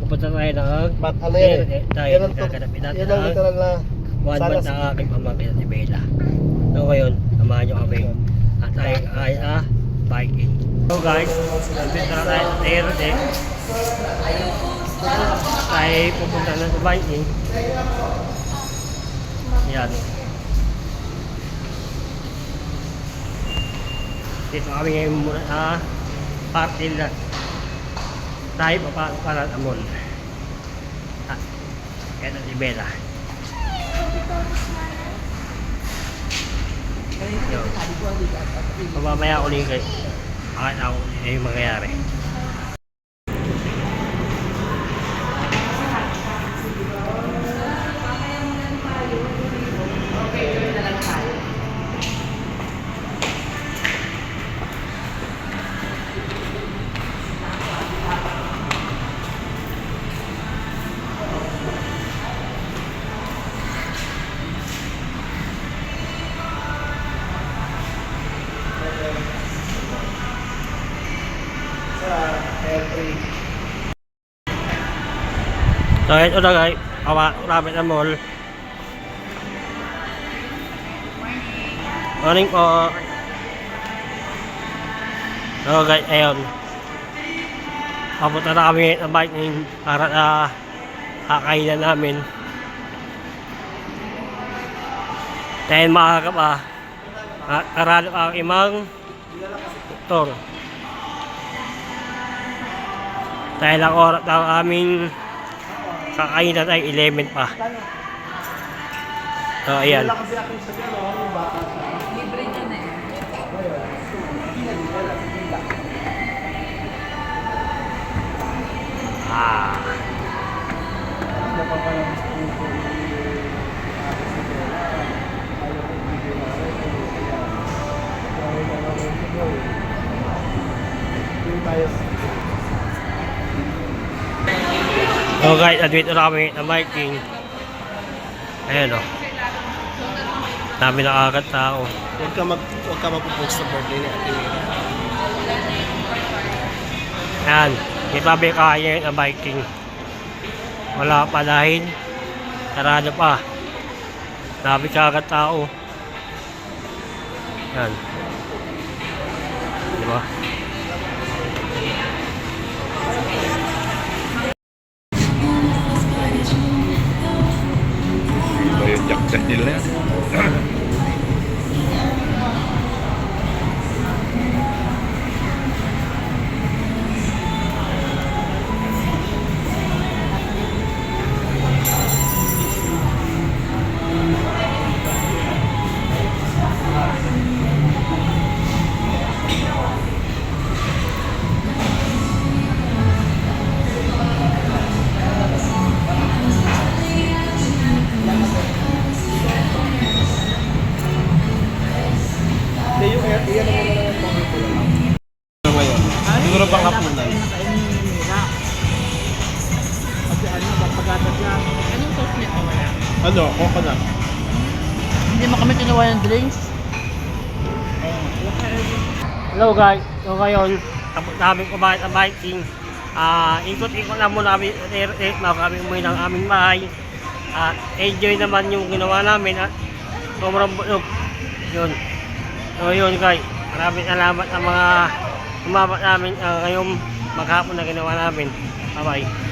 pupunta tayo ng Ba't ano yan? tayo kakanapin natin Yan ang literal na 1 month na aking pamangkin si Bella. So ngayon, samahan nyo kami at tayo ay biking. So guys, nandito na tayo sa Terode. Tayo pupunta na sa biking. Yan. Dito kami ngayon muna sa parking lot. Tayo papasok para sa mall. Kaya na si Bella. Mamaya ulit kayo. Bakit ako yung mangyayari. So ito na guys, rapid na mall. Morning po. So guys, ayun. Papunta na kami ng biking para na kakainan namin. Dahil maaga pa, karalo ang imang doktor. Dahil ang oras ng aming kakainan ay 11 pa. So ayan. Libre niya na eh. So guys, admit na kami na biking. Ayan o. Dami na agad tao. Huwag ka magpo-post sa birthday ni Ate Mira. Ayan. May tabi kaya na biking. Wala pa dahil. Sarado pa. Dami ka agad tao. Ayan. Diba? Yung jack nila yan. Siguro bang hapunan? Anong sauce niya pa wala? Ano? Coconut. Hindi mo kami kinuha ng drinks? Hello guys, so ngayon tapos namin kumain ang biking. Ikot-ikot na muna kami kami umuwi ng aming bahay. Enjoy naman yung ginawa namin at sobrang bulog. Yun. So yun guys, maraming salamat sa mga umabot namin ngayong maghapon na ginawa namin. Bye bye.